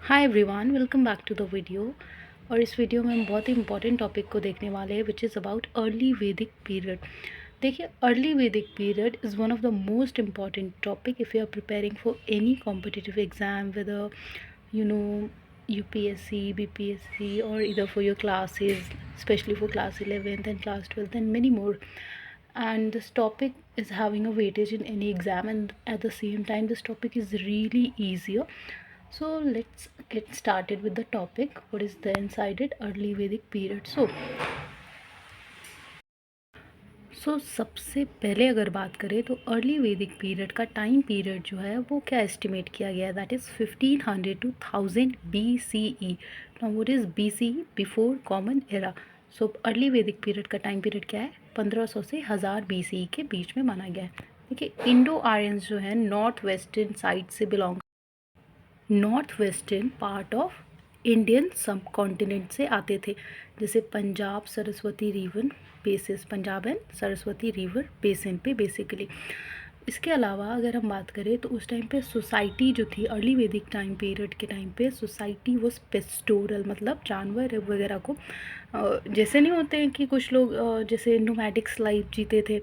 Hi everyone, welcome back to the video. और इस video में हम बहुत ही इंपॉर्टेंट टॉपिक को देखने वाले हैं which is about early Vedic period. देखिए, early Vedic period is one of the most important topic if you are preparing for any competitive exam with you know UPSC, BPSC, or either for your classes, especially for class 11th and class 12th and many more. And this topic is having a weightage in any exam, and at the same time this topic is really easier. So let's get started with the topic. What is there inside it? Early Vedic period. So सबसे पहले अगर बात करें तो early Vedic period का time period जो है वो क्या एस्टिमेट किया गया है, that is 1500 to 1000 BCE. Now what is BCE? Before common era. So early Vedic period का टाइम पीरियड क्या है? 1500 से 1000 BCE के बीच में माना गया है. देखिए, इंडो आर्यंस जो है नॉर्थ वेस्टर्न साइड से belong, north western part of Indian सब कॉन्टिनेंट से आते थे, जैसे Punjab Saraswati river basis, Punjab and Saraswati river basin पे बेसिकली. इसके अलावा अगर हम बात करें तो उस टाइम पे सोसाइटी जो थी अर्ली वैदिक टाइम पीरियड के टाइम पे सोसाइटी वॉज पेस्टोरल, मतलब जानवर वगैरह को जैसे नहीं होते हैं कि कुछ लोग जैसे नोमैडिक्स लाइफ जीते थे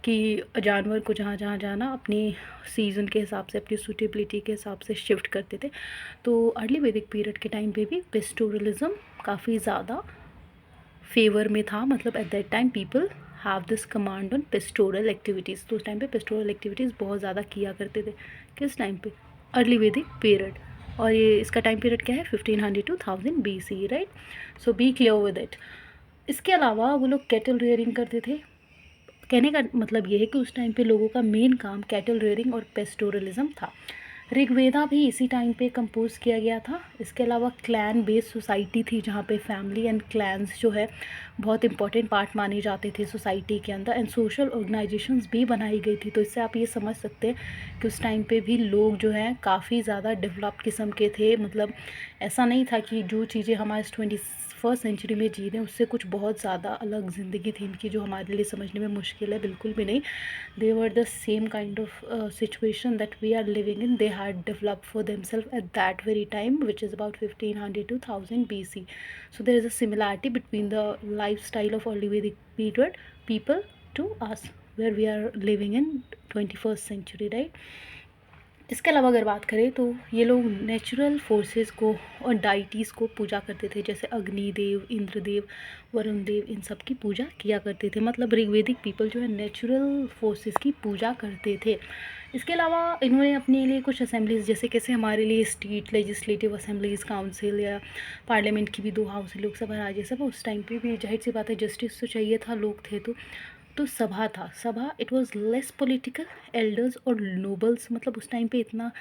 कि जानवर को जहाँ जहाँ जाना अपनी सीज़न के हिसाब से, अपनी सूटेबिलिटी के हिसाब से शिफ्ट करते थे. तो अर्ली वैदिक पीरियड के टाइम पे भी पेस्टोरलिज्म काफ़ी ज़्यादा फेवर में था, मतलब at that time people have this command on pastoral activities. तो उस टाइम पे पेस्टोरल एक्टिविटीज़ बहुत ज़्यादा किया करते थे. किस टाइम पे? Early Vedic period. और ये इसका टाइम पीरियड क्या है? 1500 to 1000 BC, right. So be clear with it. इसके अलावा वो लोग कैटल रेयरिंग करते थे. कहने का मतलब ये है कि उस टाइम पे लोगों का मेन काम कैटल रेयरिंग और पेस्टोरलिज्म था. ऋग्वेदा भी इसी टाइम पे कंपोज किया गया था. इसके अलावा क्लैन बेस्ड सोसाइटी थी जहाँ पे फैमिली एंड क्लैंस जो है बहुत इंपॉर्टेंट पार्ट माने जाते थे सोसाइटी के अंदर, एंड सोशल ऑर्गेनाइजेशंस भी बनाई गई थी. तो इससे आप ये समझ सकते हैं कि उस टाइम पे भी लोग जो हैं काफ़ी ज़्यादा डेवलप्ड किस्म के थे. मतलब ऐसा नहीं था कि जो चीज़ें हमारे 21st सेंचुरी में जी रहे हैं उससे कुछ बहुत ज़्यादा अलग ज़िंदगी थी इनकी जो हमारे लिए समझने में मुश्किल है. बिल्कुल भी नहीं. they were the same kind of situation that we are living in. They had developed for themselves at that very time, which is about 1500 to 1000 BC. So there is a similarity between the lifestyle of early Vedic period people to us, where we are living in 21st century, right. इसके अलावा अगर बात करें तो ये लोग natural forces को और डाइटीज़ को पूजा करते थे, जैसे अग्निदेव, इंद्रदेव, वरुण देव, इन सब की पूजा किया करते थे. मतलब ऋग्वेदिक पीपल जो है नेचुरल फोर्सेस की पूजा करते थे. इसके अलावा इन्होंने अपने लिए कुछ असेंबलीज, जैसे कैसे हमारे लिए स्टेट लेजिस्लेटिव असेंबलीज, काउंसिल या पार्लियामेंट की भी दो हाउस, लोकसभा राज्यसभा, उस टाइम पे भी जाहिर सी बात है जस्टिस तो चाहिए था, लोग थे तो सभा था. सभा it was less political. Elders और नोबल्स, मतलब उस टाइम पे इतना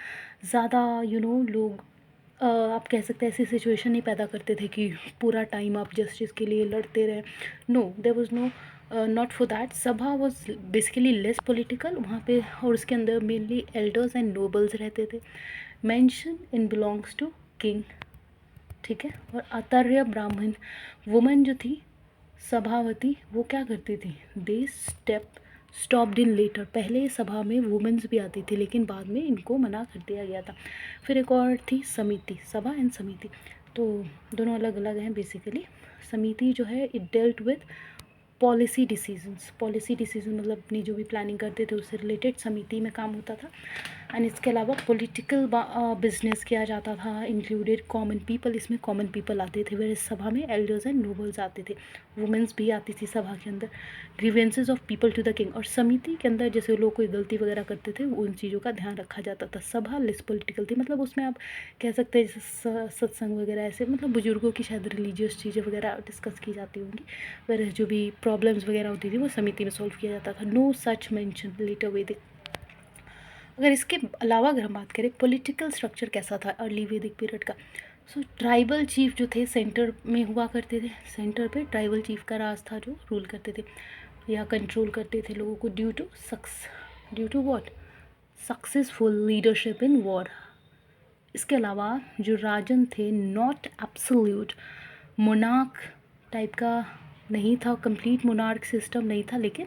ज़्यादा लोग आप कह सकते हैं ऐसी सिचुएशन नहीं पैदा करते थे कि पूरा टाइम आप जस्टिस के लिए लड़ते रहे. No, there was no, not for that. Sabha was basically less political वहाँ पे, और उसके अंदर मेनली एल्डर्स एंड नोबल्स रहते थे. Mansion in belongs to king, ठीक है. और आचार्य ब्राह्मण वुमन जो थी सभावती, वो क्या करती थी? They stopped in later. पहले सभा में वुमेंस भी आती थी लेकिन बाद में इनको मना कर दिया गया था. फिर एक और थी समिति, सभा एंड समिति, तो दोनों अलग अलग हैं बेसिकली. समिति जो है it dealt with policy decisions. Policy decision मतलब अपनी जो भी प्लानिंग करते थे उससे रिलेटेड समिति में काम होता था. एंड इसके अलावा पॉलिटिकल बिजनेस किया जाता था, इंक्लूडेड कॉमन पीपल. इसमें कॉमन पीपल आते थे, वेर सभा में एल्डर्स एंड नोबल्स आते थे. वुमेंस भी आती थी सभा के अंदर. Grievances of people to the king. और समिति के अंदर जैसे लोग कोई गलती वगैरह करते थे उन चीज़ों का ध्यान रखा जाता था. सभा लेस पॉलिटिकल थी, मतलब उसमें आप कह सकते हैं जैसे सत्संग वगैरह, ऐसे मतलब बुजुर्गों की शायद रिलीजियस चीज़ें वगैरह डिस्कस की जाती होंगी. वेर जो भी प्रॉब्लम्स वगैरह होती थी वो समिति में सॉल्व किया जाता था. नो सच मेंशन लेटर वैदिक. अगर इसके अलावा अगर हम बात करें पॉलिटिकल स्ट्रक्चर कैसा था अर्ली वैदिक पीरियड का, सो ट्राइबल चीफ जो थे सेंटर में हुआ करते थे. सेंटर पे ट्राइबल चीफ का राज था जो रूल करते थे या कंट्रोल करते थे लोगों को, due to what? Successful leadership in war. इसके अलावा जो राजन थे नॉट एब्सोल्यूट मोनार्क टाइप का नहीं था, कंप्लीट मोनार्क सिस्टम नहीं था, लेकिन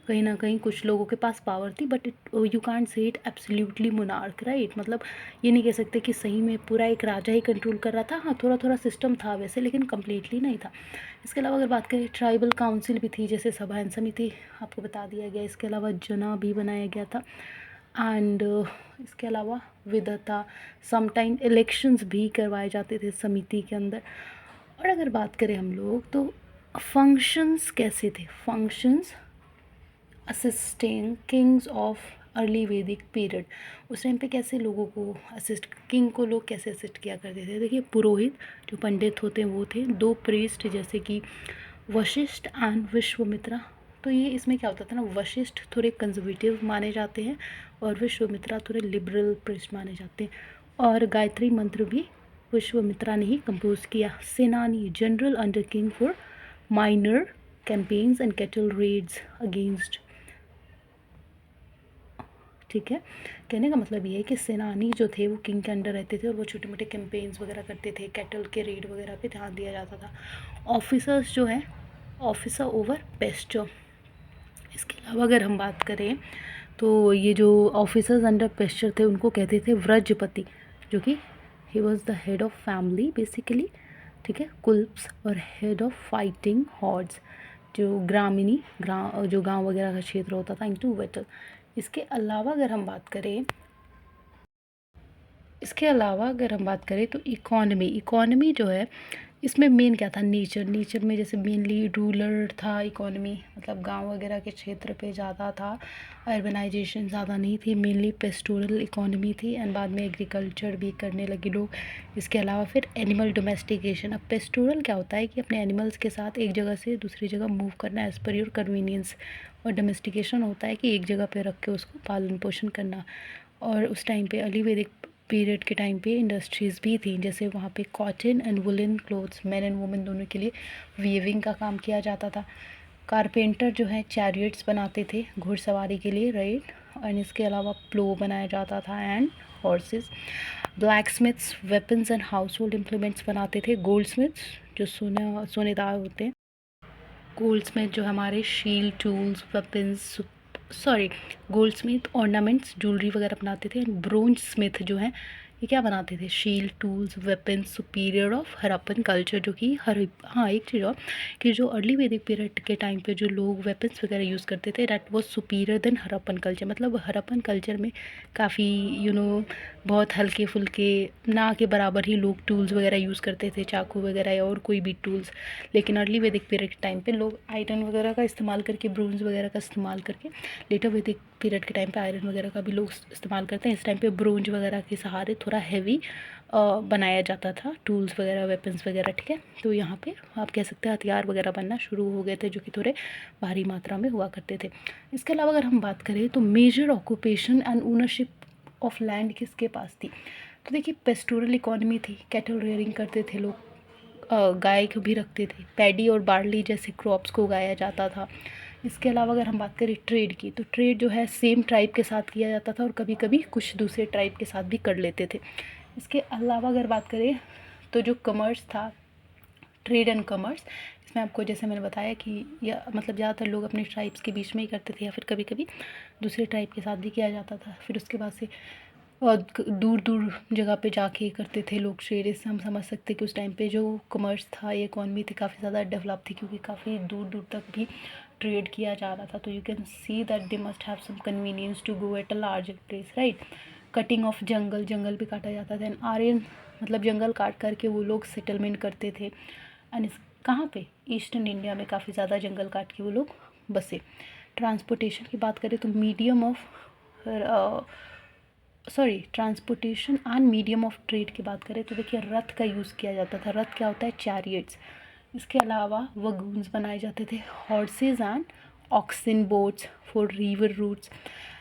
कहीं ना कहीं कुछ लोगों के पास पावर थी, but you can't say it absolutely monarch, right. मतलब ये नहीं कह सकते कि सही में पूरा एक राजा ही कंट्रोल कर रहा था। हाँ, थोड़ा थोड़ा सिस्टम था वैसे, लेकिन कम्प्लीटली नहीं था। इसके अलावा अगर बात करें, ट्राइबल काउंसिल भी थी, जैसे सभा एंड समिति आपको बता दिया गया। इसके अलावा जना भी बनाया गया था। एंड इसके अलावा विधता, समटाइम इलेक्शंस भी करवाए जाते थे समिति के अंदर। और अगर बात करें हम लोग तो फंक्शंस कैसे थे, functions assisting Kings of early Vedic period. उस टाइम पे कैसे लोगों को असिस्ट, किंग को लोग कैसे असिस्ट किया करते थे। देखिए, पुरोहित जो पंडित होते हैं वो थे, दो प्रीस्ट जैसे कि वशिष्ठ एंड विश्वामित्रा। तो ये इसमें क्या होता था ना, वशिष्ठ थोड़े कंजर्वेटिव माने जाते हैं और विश्वामित्रा थोड़े लिबरल प्रीस्ट माने जाते हैं। और गायत्री मंत्र भी विश्वामित्रा ने ही कंपोज किया। सेनानी, general under king for minor campaigns and cattle raids against. ठीक है, कहने का मतलब ये है कि सेनानी जो थे वो किंग के अंडर रहते थे और वो छोटे मोटे कैंपेन्स वगैरह करते थे, कैटल के रेड वगैरह पे ध्यान दिया जाता था। ऑफिसर्स जो है, ऑफिसर ओवर पेस्चर। इसके अलावा अगर हम बात करें तो ये जो ऑफिसर्स अंडर पेस्चर थे उनको कहते थे व्रजपति, जो कि he was the head of family basically. ठीक है, कुल्प्स और हेड ऑफ फाइटिंग हॉर्ड्स, जो ग्रामीणी जो गांव वगैरह का क्षेत्र होता था, इनटू बैटल। इसके अलावा अगर हम बात करें, तो इकोनॉमी जो है, इसमें मेन क्या था, नेचर में जैसे मेनली रूरल था इकोनॉमी, मतलब गांव वगैरह के क्षेत्र पे ज़्यादा था, अर्बनाइजेशन ज़्यादा नहीं थी, मेनली पेस्टोरल इकोनॉमी थी। एंड बाद में एग्रीकल्चर भी करने लगे लोग। इसके अलावा फिर एनिमल डोमेस्टिकेशन। अब पेस्टोरल क्या होता है कि अपने एनिमल्स के साथ एक जगह से दूसरी जगह मूव करना एज़ पर योर कन्वीनियंस, और डोमेस्टिकेशन होता है कि एक जगह पे रख के उसको पालन पोषण करना। और उस टाइम पे अर्ली वैदिक पीरियड के टाइम पे इंडस्ट्रीज़ भी थी, जैसे वहाँ पे cotton and woollen clothes, man and women दोनों के लिए वीविंग का काम किया जाता था। कारपेंटर जो है चैरियट्स बनाते थे घुड़सवारी के लिए, राइट। एंड इसके अलावा प्लो बनाया जाता था and horses. Black Smiths weapons and house hold implements बनाते थे। गोल्ड स्मिथ्स जो सोनेदार होते हैं, गोल्ड स्मिथ जो हमारे shield, tools, weapons, gold Smith ornaments, jewellery वगैरह बनाते थे। एंड ब्रोंज स्मिथ जो है ये क्या बनाते थे, shield, tools, weapons, superior of Harappan culture, जो कि हाँ, एक चीज़ और कि जो अर्ली वैदिक पीरियड के टाइम पे जो लोग वेपन्स वगैरह यूज़ करते थे, that was superior than Harappan culture. मतलब हरप्पन कल्चर में काफ़ी बहुत हल्के फुल्के ना के बराबर ही लोग टूल्स वगैरह यूज़ करते थे, चाकू वगैरह या और कोई भी टूल्स। लेकिन अर्ली वैदिक पीरियड के टाइम पे लोग आयरन वगैरह का इस्तेमाल करके, ब्रोंज वगैरह का इस्तेमाल करके, लेटर वैदिक पीरियड के टाइम पे आयरन वगैरह का भी लोग इस्तेमाल करते हैं। इस टाइम पे ब्रोंज वगैरह के सहारे थोड़ा हैवी बनाया जाता था टूल्स वगैरह, वेपन्स वगैरह। ठीक है, तो यहाँ पे आप कह सकते हैं हथियार वगैरह बनना शुरू हो गए थे, जो कि थोड़े भारी मात्रा में हुआ करते थे। इसके अलावा अगर हम बात करें तो major occupation and ownership of land किसके पास थी। तो देखिए, पेस्टोरल इकोनॉमी थी, कैटल रेयरिंग करते थे लोग, गाय को भी रखते थे, पैडी और बार्ली जैसे क्रॉप्स को उगाया जाता था। इसके अलावा अगर हम बात करें ट्रेड की, तो ट्रेड जो है सेम ट्राइब के साथ किया जाता था और कभी कभी कुछ दूसरे ट्राइब के साथ भी कर लेते थे। इसके अलावा अगर बात करें तो जो कमर्स था, ट्रेड एंड कमर्स, इसमें आपको जैसे मैंने बताया कि या मतलब ज़्यादातर लोग अपने ट्राइब्स के बीच में ही करते थे, या फिर कभी कभी दूसरे ट्राइब के साथ भी किया जाता था। फिर उसके बाद से और दूर दूर जगह पे जाके करते थे लोग ट्रेड। इससे हम समझ सकते हैं कि उस टाइम पे जो कमर्स था, ये इकॉनमी थी, काफ़ी ज़्यादा डेवलप थी, क्योंकि काफ़ी दूर दूर तक भी ट्रेड किया जा रहा था। तो you can see that they must have some convenience to go at a larger place, right. Cutting off जंगल भी काटा जाता था। एंड आर्यन मतलब जंगल काट करके वो लोग सेटलमेंट करते थे। एंड कहाँ पे, ईस्टर्न इंडिया में काफ़ी ज़्यादा जंगल काट के वो लोग बसे। ट्रांसपोर्टेशन की बात करें तो transportation and medium of trade की बात करें तो देखिए, रथ का यूज़ किया जाता था। रथ क्या होता है, चैरियट्स। इसके अलावा वगून्स बनाए जाते थे, horses and auxin boats for river roots.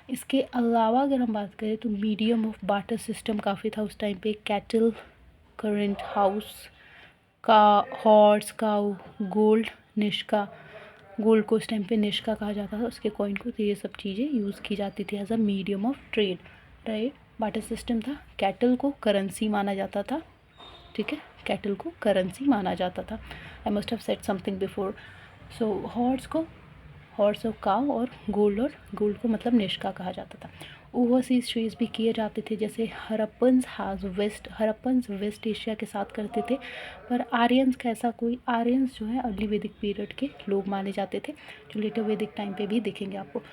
इसके अलावा अगर हम बात करें तो मीडियम ऑफ बार्टर सिस्टम काफ़ी था उस टाइम पे। कैटल, करंट हाउस का, हॉर्स, काऊ, गोल्ड, निष्का। गोल्ड को उस टाइम पे निष्का कहा जाता था, उसके कॉइन को। तो ये सब चीज़ें यूज़ की जाती थी as a medium of trade, right. Barter system था। कैटल को करेंसी माना जाता था, ठीक है, कैटल को करेंसी माना जाता था। I must have said something before. So horse और काव, और गोल्ड को मतलब निष्का कहा जाता था। ओवरसीज ट्रेड्स भी किए जाते थे, जैसे हड़प्पन्स वेस्ट एशिया के साथ करते थे, पर आर्यंस का ऐसा कोई, आर्यंस जो है अर्ली वैदिक पीरियड के लोग माने जाते थे, जो लेटर वैदिक टाइम पे भी दिखेंगे आपको।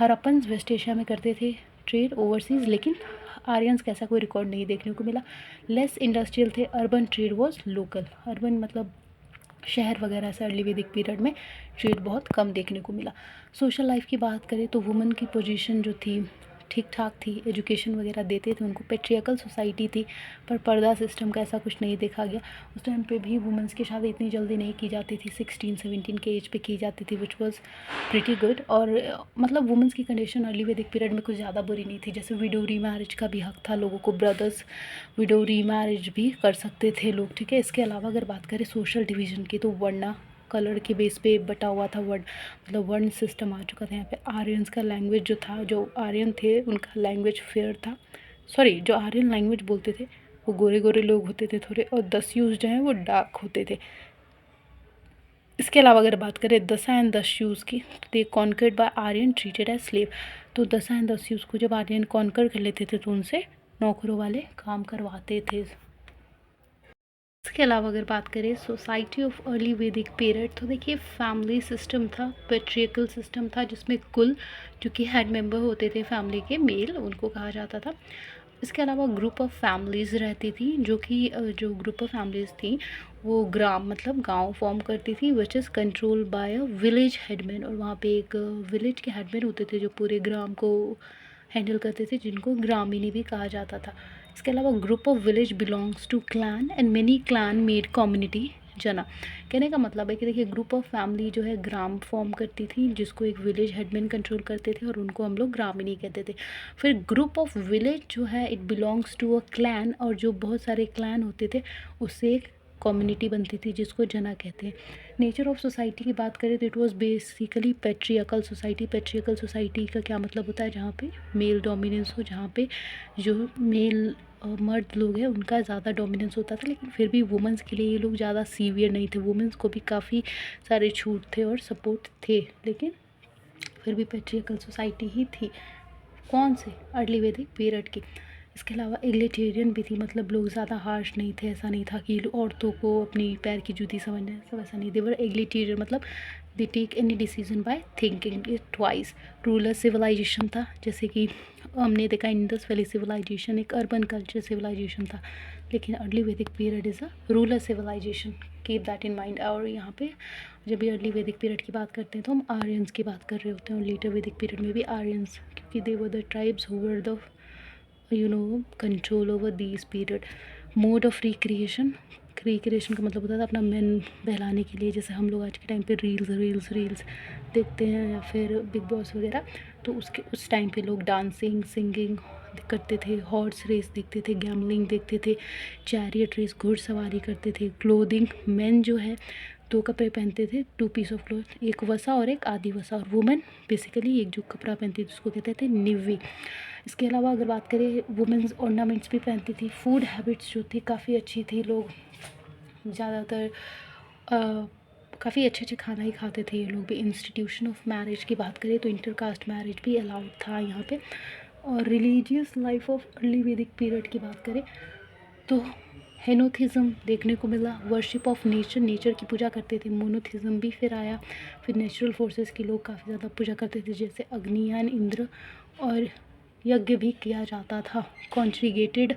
हड़प्पन्स वेस्ट एशिया में करते थे ट्रेड ओवरसीज़, लेकिन आर्यंस का ऐसा कोई रिकॉर्ड नहीं देखने को मिला। लेस इंडस्ट्रियल थे, urban trade was local, urban मतलब शहर वगैरह से अर्ली वैदिक पीरियड में ट्रेड बहुत कम देखने को मिला। सोशल लाइफ की बात करें तो वुमेन की पोजीशन जो थी ठीक ठाक थी, एजुकेशन वगैरह देते थे उनको, पेट्रियाकल सोसाइटी थी, पर पर्दा सिस्टम का ऐसा कुछ नहीं देखा गया। उस टाइम पे भी वुमेंस की शादी इतनी जल्दी नहीं की जाती थी, 16-17 के एज पे की जाती थी, विच वॉज प्रिटी गुड। और मतलब वुमेंस की कंडीशन अर्ली वैदिक पीरियड में कुछ ज़्यादा बुरी नहीं थी, जैसे विडो री मैरिज का भी हक था लोगों को, ब्रदर्स विडो री मैरिज भी कर सकते थे लोग, ठीक है। इसके अलावा अगर बात करें सोशल डिवीज़न की, तो वर्ना कलर के बेस पे बटा हुआ था वर्ड, मतलब वर्ण सिस्टम आ चुका था यहाँ पे। आर्यंस का लैंग्वेज जो था, जो आर्यन थे उनका लैंग्वेज फेयर था, सॉरी जो आर्यन लैंग्वेज बोलते थे वो गोरे गोरे लोग होते थे थोड़े, और दस्यूज जो हैं वो डार्क होते थे। इसके अलावा अगर बात करें दसा एंड दस्यूज की, तो they conquered by Aryan treated as slave. तो दसा एंड दस्यूज को जब आर्यन कॉन्कर कर लेते थे तो उनसे नौकरों वाले काम करवाते थे। इसके अलावा अगर बात करें society of early Vedic period, तो देखिए फैमिली सिस्टम था, पेट्रियकल सिस्टम था, जिसमें कुल जो कि हेड मेंबर होते थे फैमिली के मेल, उनको कहा जाता था। इसके अलावा ग्रुप ऑफ फैमिलीज़ रहती थी, जो कि जो ग्रुप ऑफ फैमिलीज़ थी वो ग्राम मतलब गांव फॉर्म करती थी, which is control by a village headman. और वहाँ पे एक विलेज के हेडमैन होते थे जो पूरे ग्राम को हैंडल करते थे, जिनको ग्रामीणी भी कहा जाता था। इसके अलावा group of village belongs to clan and many clan made community jana. कहने का मतलब है कि देखिए ग्रुप ऑफ फैमिली जो है ग्राम फॉर्म करती थी, जिसको एक विलेज हेडमैन कंट्रोल करते थे, और उनको हम लोग ग्रामीणी कहते थे। फिर ग्रुप ऑफ विलेज जो है it belongs to a clan, और जो बहुत सारे क्लैन होते थे उससे एक कम्युनिटी बनती थी, जिसको जना कहते हैं। नेचर ऑफ सोसाइटी की बात करें तो it was basically patriarchal society. Patriarchal society का क्या मतलब होता है, जहाँ पे मेल डोमिनेंस हो, जहाँ पे जो मेल मर्द लोग हैं उनका ज़्यादा डोमिनेंस होता था, लेकिन फिर भी वुमेंस के लिए ये लोग ज़्यादा सीवियर नहीं थे, वुमेंस को भी काफ़ी सारे छूट थे और सपोर्ट थे, लेकिन फिर भी पेट्रियकल सोसाइटी ही थी। कौन से, अर्ली वैदिक पीरियड की। इसके अलावा एग्लिटेरियन भी थी, मतलब लोग ज़्यादा हार्श नहीं थे, ऐसा नहीं था कि औरतों को अपनी पैर की जूती समझना है, सब ऐसा नहीं। देवर एग्लिटेरियन मतलब they take any decision by thinking it twice. Rural civilisation था, जैसे कि हमने देखा इंडस वैली सिविलाइजेशन एक अर्बन कल्चर सिविलाइजेशन था, लेकिन early Vedic period is a rural civilisation, keep that in mind. और यहाँ पे जब भी अर्ली वैदिक पीरियड की बात करते हैं तो हम आर्यंस की बात कर रहे होते हैं, और लेटर वैदिक पीरियड में भी आर्यंस, क्योंकि they were the tribes who were the control over these period. Mode of recreation, recreation का मतलब होता था अपना मन बहलाने के लिए, जैसे हम लोग आज के टाइम पे रील्स देखते हैं या फिर बिग बॉस वगैरह, तो उसके उस टाइम पे लोग डांसिंग सिंगिंग करते थे, हॉर्स रेस देखते थे, गैमलिंग देखते थे, चैरियट रेस घुड़सवारी करते थे। क्लोथिंग, मेन जो है दो कपड़े पहनते थे, 2 पीस ऑफ क्लोथ, एक वसा और एक आदि वसा, और वुमेन बेसिकली एक जो कपड़ा पहनती थी उसको कहते थे निव्वी। इसके अलावा अगर बात करें वुमेंस ऑर्नामेंट्स भी पहनती थी। फूड हैबिट्स जो थी काफ़ी अच्छी थी, लोग ज़्यादातर काफ़ी अच्छे अच्छे खाना ही खाते थे ये लोग भी। इंस्टीट्यूशन ऑफ मैरिज की बात करें तो इंटरकास्ट मैरिज भी अलाउड था यहाँ पे। और religious life of early Vedic period की बात करें तो हेनोथिज़म देखने को मिला, वर्शिप ऑफ नेचर, नेचर की पूजा करते थे। मोनोथिज़म भी फिर आया, फिर नेचुरल फोर्सेस की लोग काफ़ी ज़्यादा पूजा करते थे, जैसे अग्नियान इंद्र, और यज्ञ भी किया जाता था। कॉन्ट्रीगेटेड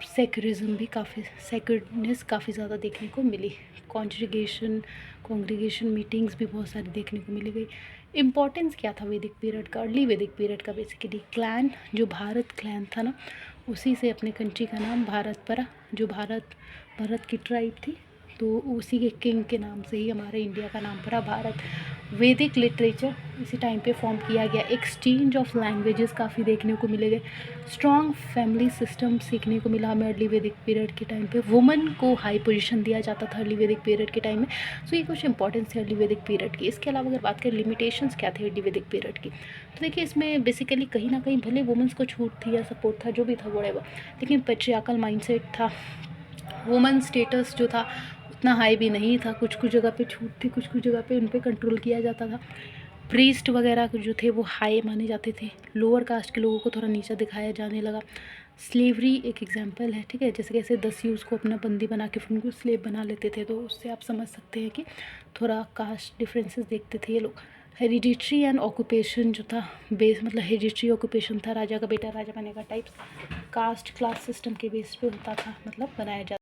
सेक्युलरिज्म भी काफ़ी, सेक्युलरनेस काफ़ी ज़्यादा देखने को मिली। कॉन्ग्रीगेशन मीटिंग्स भी बहुत सारी देखने को मिली गई। इम्पॉर्टेंस क्या था वैदिक पीरियड का, अर्ली वैदिक पीरियड का? बेसिकली क्लैन, जो भारत क्लैन था ना, उसी से अपने कंट्री का नाम भारत पड़ा। जो भारत की ट्राइब थी, तो उसी के किंग के नाम से ही हमारे इंडिया का नाम पड़ा भारत। वैदिक लिटरेचर इसी टाइम पे फॉर्म किया गया। एक्सचेंज ऑफ लैंग्वेजेस काफ़ी देखने को मिले गए। स्ट्रॉन्ग फैमिली सिस्टम सीखने को मिला हमें अर्ली वैदिक पीरियड के टाइम पे। वुमेन को हाई पोजीशन दिया जाता था अर्ली वैदिक पीरियड के टाइम में। सो ये कुछ इंपॉर्टेंस है अर्ली वैदिक पीरियड की। इसके अलावा अगर बात करें लिमिटेशंस क्या थे अर्ली वैदिक पीरियड की, तो देखिए इसमें बेसिकली कहीं ना कहीं भले वुमेंस को छूट थी या सपोर्ट था, जो भी था वो, लेकिन पेट्रियार्कल माइंडसेट था। वुमेन स्टेटस जो था उतना हाई भी नहीं था, कुछ कुछ जगह पे छूट थी, कुछ कुछ जगह पे उन पे कंट्रोल किया जाता था। प्रीस्ट वगैरह जो थे वो हाई माने जाते थे, लोअर कास्ट के लोगों को थोड़ा नीचा दिखाया जाने लगा। स्लेवरी एक एग्जांपल है, ठीक है, जैसे कैसे दस्यू को अपना बंदी बना के फिर उनको स्लेव बना लेते थे, तो उससे आप समझ सकते हैं कि थोड़ा कास्ट डिफरेंसेस देखते थे ये लोग। हेरिडिटरी एंड ऑक्यूपेशन जो था बेस, मतलब हेरिडिटरी ऑक्यूपेशन था, राजा का बेटा राजा बनेगा टाइप्स, कास्ट क्लास सिस्टम के बेस पे होता था, मतलब बनाया जाता